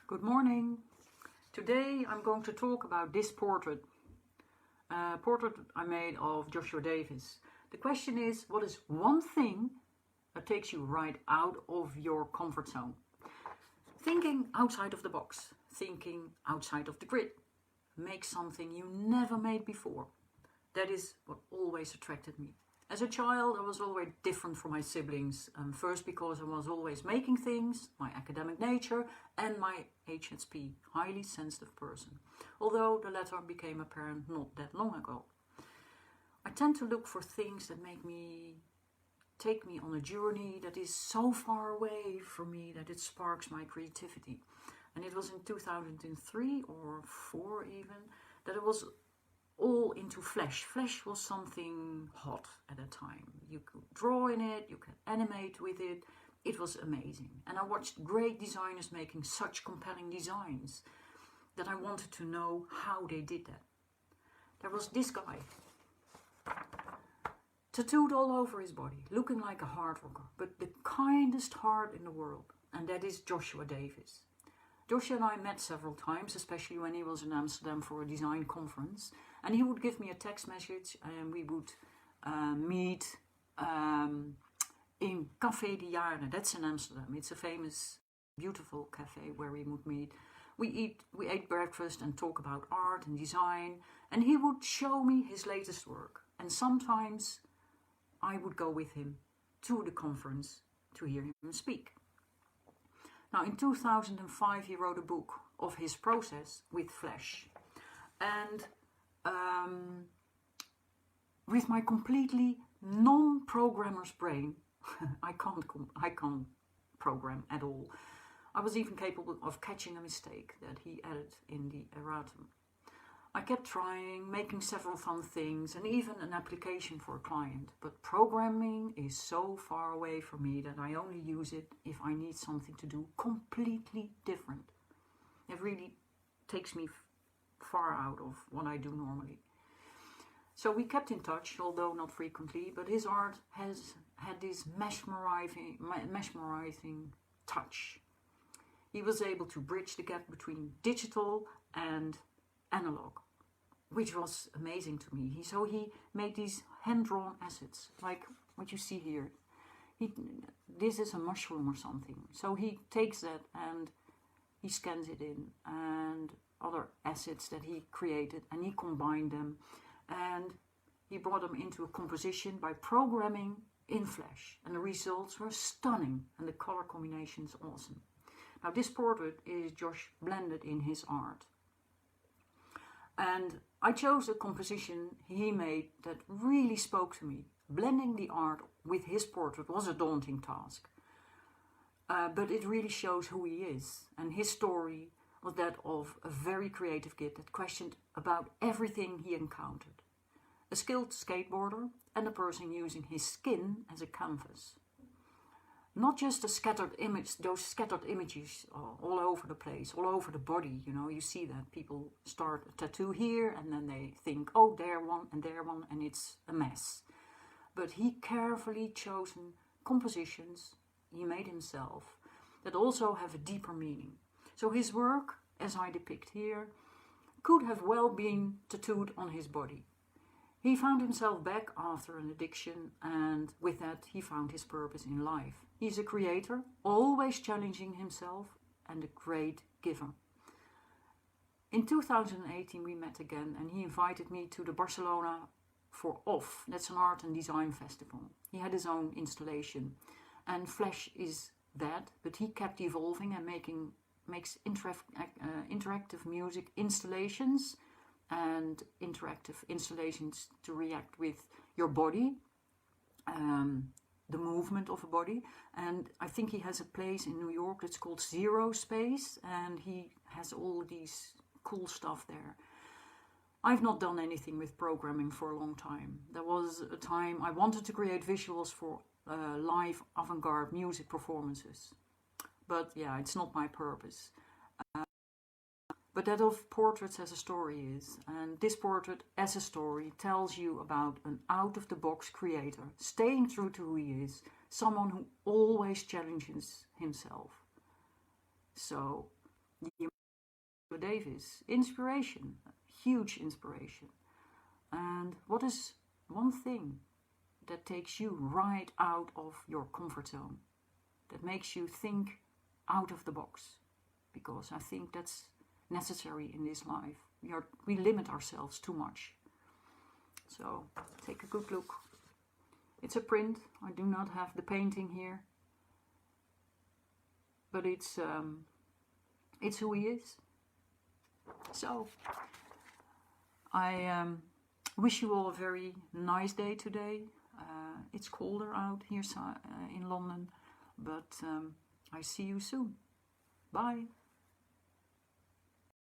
Good morning. Today I'm going to talk about this portrait. Portrait I made of Joshua Davis. The question is, what is one thing that takes you right out of your comfort zone? Thinking outside of the box, thinking outside of the grid. Make something you never made before. That is what always attracted me. As a child, I was always different from my siblings. First because I was always making things, my academic nature, and my HSP, highly sensitive person. Although the latter became apparent not that long ago. I tend to look for things that take me on a journey that is so far away from me that it sparks my creativity. And it was in 2003 or 4 even, that I was all into Flash. Flash was something hot at the time. You could draw in it, you could animate with it. It was amazing. And I watched great designers making such compelling designs that I wanted to know how they did that. There was this guy, tattooed all over his body, looking like a hard rocker, but the kindest heart in the world. And that is Joshua Davis. Joshua and I met several times, especially when he was in Amsterdam for a design conference. And he would give me a text message and we would meet in Café de Jaren. That's in Amsterdam. It's a famous, beautiful cafe where we would meet. We ate breakfast and talk about art and design. And he would show me his latest work. And sometimes I would go with him to the conference to hear him speak. Now, in 2005, he wrote a book of his process with Flash. And with my completely non-programmer's brain, I can't program at all. I was even capable of catching a mistake that he added in the erratum. I kept trying, making several fun things, and even an application for a client. But programming is so far away from me that I only use it if I need something to do completely different. It really takes me far out of what I do normally. So we kept in touch, although not frequently, but his art has had this mesmerizing touch. He was able to bridge the gap between digital and analog, which was amazing to me. So he made these hand-drawn assets, like what you see here. This is a mushroom or something. So he takes that and he scans it in, and other assets that he created, and he combined them, and he brought them into a composition by programming in Flash, and the results were stunning, and the color combinations awesome. Now this portrait is Josh blended in his art. And I chose a composition he made that really spoke to me. Blending the art with his portrait was a daunting task. But it really shows who he is. And his story was that of a very creative kid that questioned about everything he encountered. A skilled skateboarder and a person using his skin as a canvas. Not just a scattered image, those scattered images all over the place, all over the body, you know, you see that. People start a tattoo here and then they think, oh, there one, and it's a mess. But he carefully chosen compositions he made himself that also have a deeper meaning. So his work, as I depict here, could have well been tattooed on his body. He found himself back after an addiction, and with that he found his purpose in life. He's a creator, always challenging himself, and a great giver. In 2018 we met again, and he invited me to the Barcelona for OFF. That's an art and design festival. He had his own installation, and Flash is that, but he kept evolving and makes interactive music installations and interactive installations to react with your body, the movement of a body. And I think he has a place in New York that's called Zero Space, and he has all these cool stuff there. I've not done anything with programming for a long time. There was a time I wanted to create visuals for live avant-garde music performances. But yeah, it's not my purpose. But that of portraits as a story is. And this portrait as a story tells you about an out-of-the-box creator, staying true to who he is, someone who always challenges himself. So Davis, inspiration, huge inspiration. And what is one thing that takes you right out of your comfort zone, that makes you think out of the box? Because I think that's necessary in this life. We limit ourselves too much. So take a good look. It's a print. I do not have the painting here, but it's who he is. So I wish you all a very nice day today. It's colder out here in London, but I see you soon. Bye.